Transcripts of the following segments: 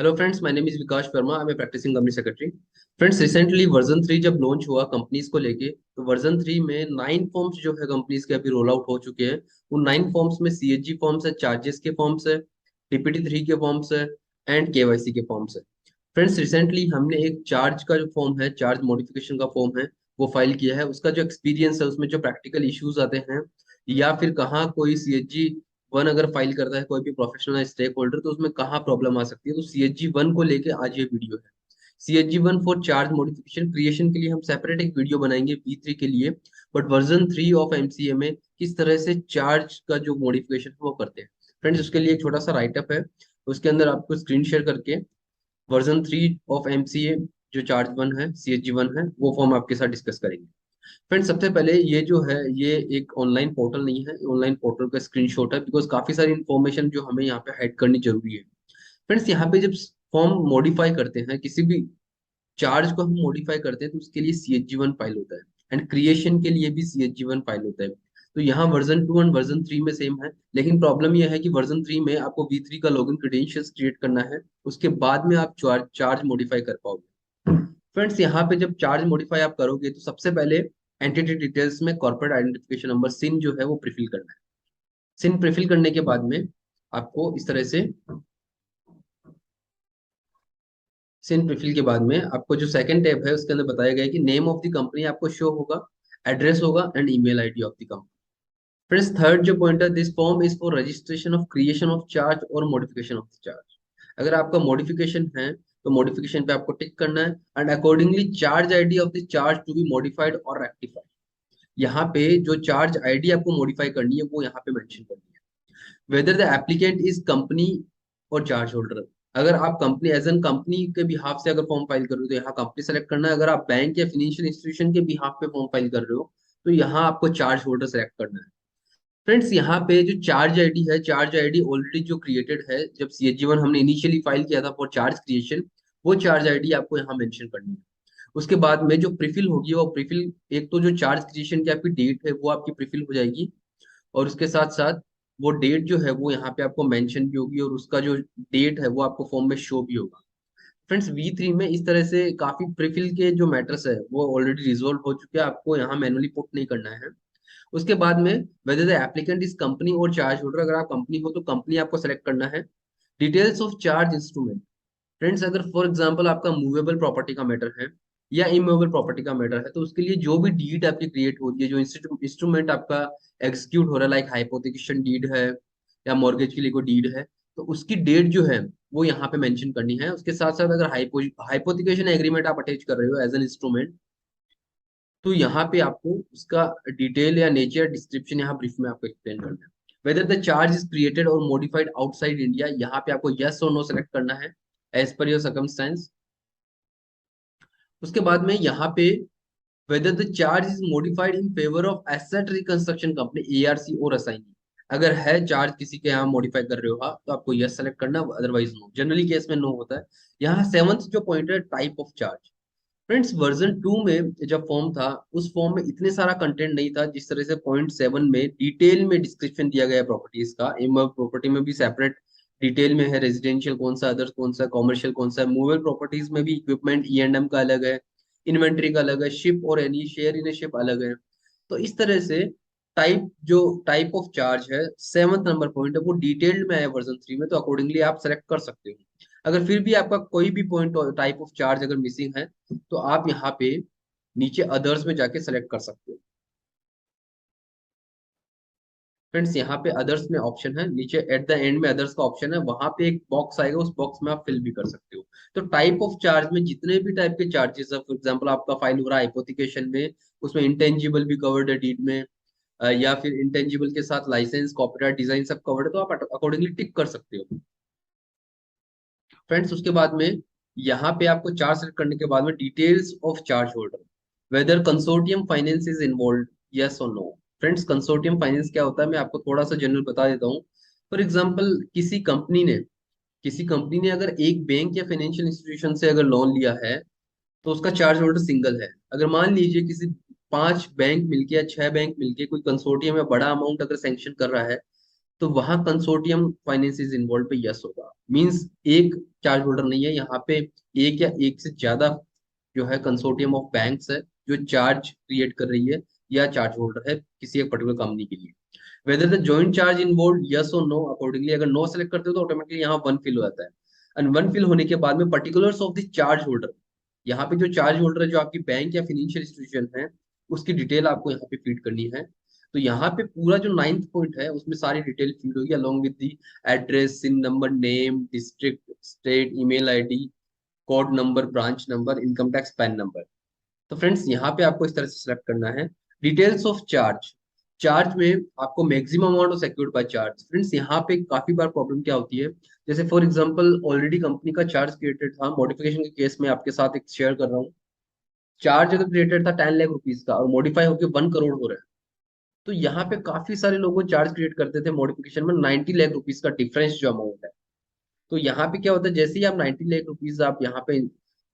Hello friends, my name is Vikas Verma. I am practicing company secretary. Friends, recently version 3 जब launch हुआ companies को लेके, तो वर्जन 3 में 9 फॉर्म्स जो है कंपनीज के अभी रोल आउट हो चुके हैं। उन 9 फॉर्म्स में सीएचजी फॉर्म्स है, चार्जेस के फॉर्म्स है, टीपीटी 3 के फॉर्म्स है एंड केवाईसी के फॉर्म्स है। फ्रेंड्स, रिसेंटली हमने एक चार्ज का जो फॉर्म है, चार्ज मॉडिफिकेशन का फॉर्म है, वो फाइल किया है। उसका जो एक्सपीरियंस है, उसमें जो प्रैक्टिकल इश्यूज आते हैं या फिर कहाँ कोई सीएचजी 1 अगर फाइल करता है कोई भी प्रोफेशनल स्टेक होल्डर, तो उसमें कहाँ प्रॉब्लम आ सकती है, तो सीएचजी 1 को लेके आज ये वीडियो है। CHG 1 for charge modification creation के लिए हम सेपरेट एक वीडियो बनाएंगे V3 के लिए। बट वर्जन 3 ऑफ एमसीए में किस तरह से चार्ज का जो मॉडिफिकेशन है वो करते हैं। फ्रेंड्स, उसके लिए एक छोटा सा राइटअप है, उसके अंदर आपको स्क्रीन शेयर करके वर्जन 3 ऑफ एमसीए जो चार्ज 1 है, सीएचजी 1 है, वो फॉर्म आपके साथ डिस्कस करेंगे। फ्रेंड्स, सबसे पहले ये जो है, ये एक ऑनलाइन पोर्टल नहीं है, ऑनलाइन पोर्टल का स्क्रीनशॉट है, बिकॉज काफी सारी इंफॉर्मेशन जो हमें यहाँ पे हाइड करनी जरूरी है। फ्रेंड्स, यहाँ पे जब फॉर्म मॉडिफाई करते हैं, किसी भी चार्ज को हम मॉडिफाई करते हैं, तो उसके लिए सीएचजी 1 फाइल होता है एंड क्रिएशन के लिए भी सीएचजी 1 फाइल होता है। तो यहाँ वर्जन 2 एंड वर्जन 3 में सेम है, लेकिन प्रॉब्लम यह है कि वर्जन 3 में आपको V3 का लॉगिन क्रेडेंशियल्स क्रिएट करना है, उसके बाद में आप चार्ज मॉडिफाई कर पाओगे। फ्रेंड्स, यहाँ पे जब चार्ज मॉडिफाई आप करोगे, तो सबसे पहले एंटिटी डिटेल्स में कॉर्पोरेट आइडेंटिफिकेशन नंबर सिन जो है वो प्रीफिल करना है। सिन प्रीफिल करने के बाद में आपको इस तरह से सिन प्रीफिल के बाद में आपको जो सेकंड टैब है उसके अंदर बताया गया है कि नेम ऑफ द कंपनी आपको शो होगा, एड्रेस होगा and email ID of the company. Friends, third जो पॉइंट है, this form is for registration of creation of charge और मॉडिफिकेशन ऑफ द चार्ज। अगर आपका मॉडिफिकेशन है तो मॉडिफिकेशन पे आपको टिक करना है and accordingly charge ID of the charge to be modified और रेक्टिफाइड। यहाँ पे जो चार्ज आईडी आपको मॉडिफाई करनी है वो यहाँ पे मेंशन करनी है। Whether the applicant is company और चार्ज होल्डर। अगर आप कंपनी एज एन कंपनी के बिहाफ से अगर फॉर्म फाइल कर रहे हो तो यहाँ कंपनी सेलेक्ट करना है। अगर आप बैंक या फाइनेंशियल इंस्टीट्यूशन के बिहाफ पे फॉर्म फाइल कर रहे हो तो यहाँ आपको चार्ज होल्डर सेलेक्ट करना है। फ्रेंड्स, यहाँ पे जो चार्ज आईडी है, चार्ज आईडी ऑलरेडी जो क्रिएटेड है, जब सीएचजी 1 हमने इनिशियली फाइल किया था फॉर चार्ज क्रिएशन, वो चार्ज आईडी आपको यहाँ मेंशन करनी है। उसके बाद में जो प्रीफिल होगी वो प्रीफिल, एक तो जो चार्ज क्रिएशन की आपकी डेट है वो आपकी प्रीफिल हो जाएगी, और उसके साथ साथ वो डेट जो है वो यहाँ पे आपको मेंशन भी होगी, और उसका जो डेट है वो आपको फॉर्म में शो भी होगा। फ्रेंड्स, V3 में इस तरह से काफी प्रीफिल के जो मैटर्स है वो ऑलरेडी रिजोल्व हो चुके हैं, आपको यहाँ मैनुअली पुट नहीं करना है। उसके बाद में whether the applicant is company और चार्ज होल्डर, अगर आप कंपनी हो तो कंपनी आपको सेलेक्ट करना है। Details of charge instrument. Friends, अगर फॉर एग्जांपल आपका मूवेबल प्रॉपर्टी का मैटर है या इमूवेबल प्रॉपर्टी का मैटर है, तो उसके लिए जो भी डीड आपकी क्रिएट होती है, जो इंस्ट्रूमेंट आपका एग्जीक्यूट हो रहा है, लाइक हाइपोथिकेशन डीड है या मॉर्गेज के लिए कोई डीड है, तो उसकी डेट जो है वो यहाँ पे मेंशन करनी है। उसके साथ साथ अगर हाइपोथिकेशन एग्रीमेंट आप अटैच कर रहे हो एज एन इंस्ट्रूमेंट, तो यहाँ पे आपको उसका डिटेल या नेचर डिस्क्रिप्शन यहाँ ब्रीफ में आपको एक्सप्लेन करना है। Whether the charge is created और मॉडिफाइड आउटसाइड इंडिया, यहाँ पे आपको यस और नो सेलेक्ट करना है एज पर योर सर्कमस्टेंस। उसके बाद में यहाँ पे whether the charge is modified in favour of asset reconstruction company ARC और असाइनी। अगर है चार्ज किसी के यहाँ मॉडिफाई कर रहे हो हाँ, तो आपको यस सेलेक्ट करना, अदरवाइज नो। जनरली केस में नो होता है। यहाँ सेवंथ जो पॉइंट है, type of charge. Friends, version 2 में जब फॉर्म था, उस फॉर्म में इतने सारा कंटेंट नहीं था जिस तरह से पॉइंट 7 में डिटेल में डिस्क्रिप्शन दिया गया है प्रॉपर्टीज का। प्रॉपर्टी में भी सेपरेट डिटेल में है, रेजिडेंशियल कौन सा, अदर्स कौन सा, कॉमर्शियल कौन सा। मूवेबल प्रॉपर्टीज में भी इक्विपमेंट E&M का अलग है, इन्वेंट्री का अलग है, शिप और any share in A ship अलग है। तो इस तरह से टाइप ऑफ चार्ज है, 7th नंबर पॉइंट है, वो डिटेल्ड में है वर्जन 3 में, तो अकॉर्डिंगली आप सेलेक्ट कर सकते हो। अगर फिर भी आपका कोई भी पॉइंट टाइप ऑफ चार्ज अगर मिसिंग है, तो आप यहाँ पे नीचे अदर्स में जाके सेलेक्ट कर सकते हो। फ्रेंड्स, यहाँ पे अदर्स में ऑप्शन है, नीचे एट द एंड में अदर्स का ऑप्शन है, वहां पे एक बॉक्स आएगा, उस बॉक्स में आप फिल भी कर सकते हो। तो टाइप ऑफ चार्ज में जितने भी टाइप के चार्जेस है, फॉर एग्जांपल आपका फाइल हो रहा है हाइपोथिकेशन में, उसमें इंटेंजिबल भी कवर्ड है डीड में, या फिर इंटेंजिबल के साथ लाइसेंस, कॉपीराइट, डिजाइन सब कवर्ड है, तो आप अकॉर्डिंगली टिक कर सकते हो। फ्रेंड्स, उसके बाद में यहाँ पे आपको चार्ज सेलेक्ट करने के बाद में details of charge holder, whether consortium finance is involve, yes और नो। फ्रेंड्स, कंसोर्टियम फाइनेंस क्या होता है, मैं आपको थोड़ा सा जनरल बता देता हूँ। फॉर एग्जांपल, किसी कंपनी ने अगर एक बैंक या फाइनेंशियल इंस्टीट्यूशन से अगर लोन लिया है, तो उसका चार्ज होल्डर सिंगल है। अगर मान लीजिए किसी 5 बैंक मिलके या 6 बैंक मिलके कोई कंसोर्टियम में बड़ा अमाउंट अगर सैंक्शन कर रहा है, तो वहां कंसोर्टियम फाइनेंस इज इन्वॉल्व पे यस होगा। मींस एक चार्ज होल्डर नहीं है, यहाँ पे एक या एक से ज्यादा जो है कंसोर्टियम ऑफ बैंक्स है जो चार्ज क्रिएट कर रही है या चार्ज होल्डर है किसी एक पर्टिकुलर कंपनी के लिए। Whether the joint charge involve yes और नो, अकॉर्डिंगली अगर नो सेलेक्ट करते हो तो ऑटोमेटिकली यहाँ वन फिल हो जाता है। एंड वन फिल होने के बाद में particulars of the charge holder, यहाँ पे जो चार्ज होल्डर है जो आपकी बैंक या फिनेंशियल इंस्टीट्यूशन है उसकी डिटेल आपको यहाँ पे फीड करनी है। तो यहाँ पे पूरा जो नाइन्थ पॉइंट है उसमें सारी डिटेल फीड होगी along with the address, CIN number, name, district, state, email ID, code number, branch number, income tax, PAN number. तो फ्रेंड्स यहाँ पे आपको इस तरह से सिलेक्ट करना है। डिटेल्स ऑफ चार्ज, चार्ज में आपको maximum amount of secured by charge. Friends यहाँ पे काफी बार प्रॉब्लम क्या होती है, जैसे फॉर एग्जांपल ऑलरेडी कंपनी का चार्ज क्रिएटेड था, मॉडिफिकेशन के केस में आपके साथ एक शेयर कर रहा हूँ, चार्ज अगर क्रिएटेड था 10 लाख रुपीज का और मॉडिफाई होकर 1 करोड़ हो रहा है, तो यहाँ पे काफी सारे लोगों चार्ज क्रिएट करते थे मॉडिफिकेशन में 90 लाख रुपीज का डिफरेंस जो अमाउंट है। तो यहाँ पे क्या होता है, जैसे ही आप 90 लाख रुपीज आप यहाँ पे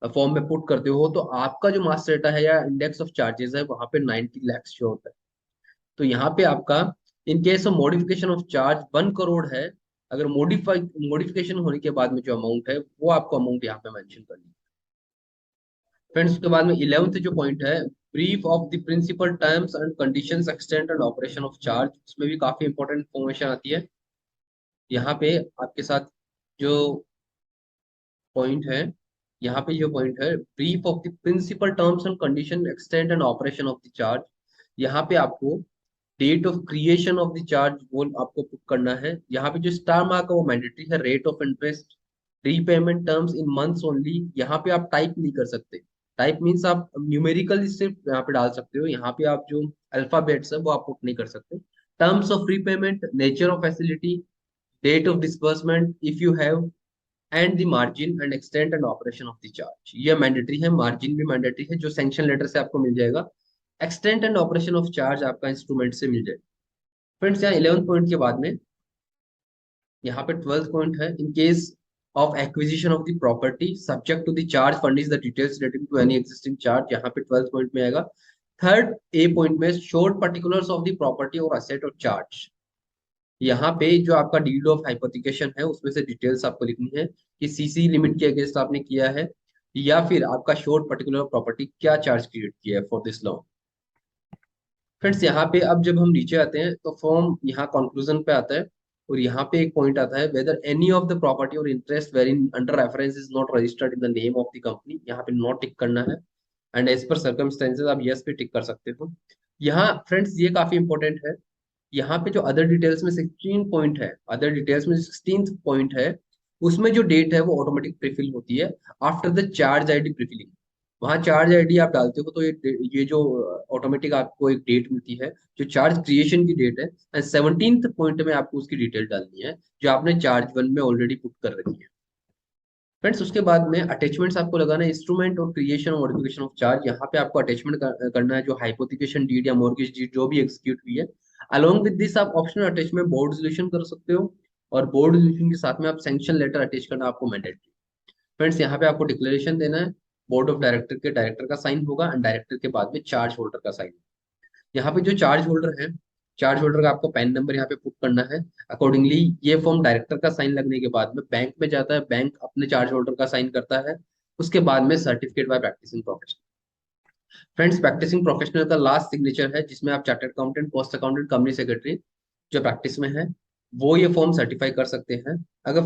फॉर्म में पुट करते हो तो आपका जो मास्टर डेटा है या इंडेक्स ऑफ चार्जेस है वहां पे 90 लाख शो होता है। तो यहाँ पे आपका इन case of modification of charge 1 crore है, अगर मॉडिफिकेशन होने के बाद में जो अमाउंट है वो आपको अमाउंट यहाँ पे मेंशन करनी है। फ्रेंड्स उसके बाद में 11th जो पॉइंट है, brief of the principal terms and conditions, extent and operation of charge, उसमें भी काफी इंपॉर्टेंट इन्फॉर्मेशन आती है। यहाँ पे आपके साथ जो पॉइंट है, यहाँ पे जो पॉइंट है brief of the principal terms and condition, extent and operation of the charge, यहाँ पे आपको date of creation of the charge वो आपको पुट करना है। यहाँ पे जो स्टार मार्क है वो मैंडेटरी है। Rate of interest, repayment terms in months only, यहाँ पे आप टाइप नहीं कर सकते। टाइप मीन्स आप न्यूमेरिकल सिर्फ यहाँ पे डाल सकते हो, यहाँ पे आप जो अल्फाबेट्स है वो आप पुट नहीं कर सकते। Terms of repayment, nature of facility, date of disbursement if you have, and the margin and extent and operation of the charge, ये मैंडेटरी है। मार्जिन भी मैंडेटरी है जो सैंक्शन लेटर से आपको मिल जाएगा। Extent and operation of charge आपका इंस्ट्रूमेंट से मिल जाएगा। फ्रेंड्स यहाँ 11th पॉइंट के बाद में यहाँ पे 12th पॉइंट है, in case of acquisition of the property subject to the charge furnish the details relating to any existing charge, यहाँ पे 12th पॉइंट में आएगा। थर्ड ए पॉइंट में short particulars of the property और asset और charge, यहाँ पे जो आपका डीड ऑफ हाइपोथिकेशन है उसमें से डिटेल्स आपको लिखनी है कि सीसी लिमिट के अगेंस्ट आपने किया है या फिर आपका शोर्ट पर्टिकुलर प्रॉपर्टी क्या चार्ज क्रिएट किया है फॉर दिस लोन। फ्रेंड्स यहाँ पे अब जब हम नीचे आते हैं तो फॉर्म यहाँ कंक्लूजन पे आता है और यहाँ पे एक पॉइंट आता है, whether any of the property or interest wherein under reference is not registered in the name of the company, यहाँ पे नॉट टिक करना है। एंड एज पर सर्कमस्टेंसेज आप यस पे टिक कर सकते हो। यहाँ फ्रेंड्स ये काफी इंपॉर्टेंट है, यहाँ पे जो अदर डिटेल्स में 16 पॉइंट है, अदर डिटेल्स में 16th पॉइंट है, उसमें जो डेट है वो ऑटोमेटिक प्रीफिल होती है आफ्टर द चार्ज आईडी प्रीफिलिंग। वहां चार्ज आईडी आप डालते हो तो ये जो ऑटोमेटिक आपको एक डेट मिलती है जो चार्ज क्रिएशन की डेट है। एंड 17th पॉइंट में आपको उसकी डिटेल डालनी है जो आपने चार्ज वन में ऑलरेडी पुट कर रखी है। फ्रेंड्स उसके बाद में अटैचमेंट्स आपको लगाना है, इंस्ट्रूमेंट और क्रिएशन और मॉडिफिकेशन ऑफ चार्ज, यहाँ पे आपको अटैचमेंट करना है जो हाइपोथिकेशन डीड या मॉर्गेज डीड जो भी एग्जीक्यूट हुई है। अलोंग विद दिस आप ऑप्शनल अटैचमेंट बोर्ड रेजोल्यूशन कर सकते हो और बोर्ड रेजोल्यूशन के साथ में आप सैंक्शन लेटर अटैच करना आपको मैंडेटरी। फ्रेंड्स यहाँ पे आपको डिक्लेरेशन देना है, बोर्ड ऑफ डायरेक्टर के डायरेक्टर का साइन होगा एंड डायरेक्टर के बाद में चार्ज होल्डर का साइन। यहाँ पे जो चार्ज होल्डर है, चार्ज होल्डर का आपको पैन नंबर यहाँ पे पुट करना है। अकॉर्डिंगली ये फॉर्म डायरेक्टर का साइन लगने के बाद में बैंक में जाता है, बैंक अपने चार्ज होल्डर का साइन करता है। उसके बाद में certificate by practicing professional. Friends practicing professional का लास्ट सिग्नेचर है जिसमें आप chartered accountant, cost accountant, company secretary जो प्रैक्टिस में है वो ये फॉर्म सर्टिफाई कर सकते हैं। अगर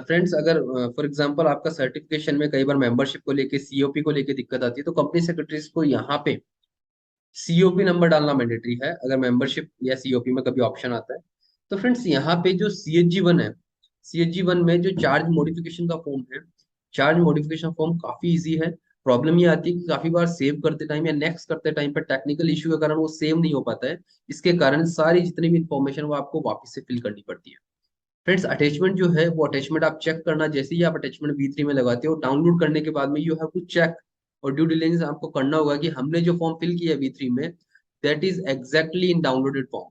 फ्रेंड्स अगर फॉर एग्जांपल आपका सर्टिफिकेशन में कई बार मेंबरशिप को लेके, सीओपी को लेके दिक्कत आती है तो कंपनी सेक्रेटरीज को यहाँ पे सीओपी नंबर डालना मैंडेटरी है अगर मेंबरशिप या सीओपी में कभी ऑप्शन आता है। तो फ्रेंड्स यहाँ पे जो CHG 1 है, CHG 1 में जो चार्ज मॉडिफिकेशन का फॉर्म है, चार्ज मॉडिफिकेशन फॉर्म काफी इजी है। प्रॉब्लम ये आती है कि काफी बार सेव करते टाइम या नेक्स्ट करते टाइम पर टेक्निकल इश्यू के कारण वो सेव नहीं हो पाता है, इसके कारण सारी जितनी भी इंफॉर्मेशन वो आपको वापस से फिल करनी पड़ती है। फ्रेंड्स अटैचमेंट जो है वो अटैचमेंट आप चेक करना, जैसे ही आप अटैचमेंट V3 में लगाते हो डाउनलोड करने के बाद में यू हैव टू चेक और ड्यू डिलिजेंस आपको करना होगा कि हमने जो फॉर्म फिल किया है V3 में that is exactly in downloaded form.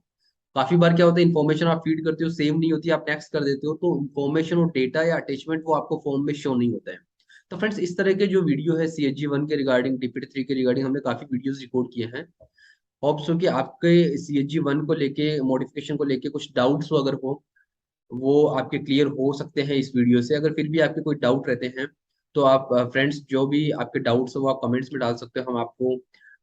काफी बार क्या होता है इन्फॉर्मेशन आप फीड करते हो सेम नहीं होती, आप नेक्स्ट कर देते हो तो इन्फॉर्मेशन और डेटा या अटैचमेंट वो आपको फॉर्म में शो नहीं होता है। तो फ्रेंड्स इस तरह के जो वीडियो है CHG 1 के रिगार्डिंग, DPT 3 के रिगार्डिंग हमने काफी वीडियोस रिकॉर्ड किए हैं। होप सो कि आपके CHG 1 को लेके, मॉडिफिकेशन को लेके कुछ डाउट्स अगर हो वो आपके क्लियर हो सकते हैं इस वीडियो से। अगर फिर भी आपके कोई डाउट रहते हैं तो आप फ्रेंड्स जो भी आपके डाउट्स हो वो आप कमेंट्स में डाल सकते हो, हम आपको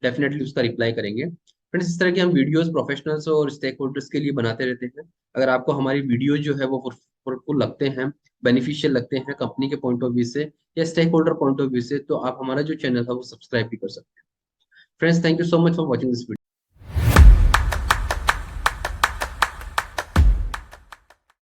डेफिनेटली उसका रिप्लाई करेंगे। फ्रेंड्स इस तरह की हम वीडियोस प्रोफेशनल्स और स्टेक होल्डर्स के लिए बनाते रहते हैं। अगर आपको हमारी वीडियो जो है वो फ्रूटफुल लगते हैं, बेनिफिशियल लगते हैं कंपनी के पॉइंट ऑफ व्यू से या stakeholder point of view से, तो आप हमारा जो चैनल है वो सब्सक्राइब भी कर सकते हैं। Friends thank you so much for watching this video.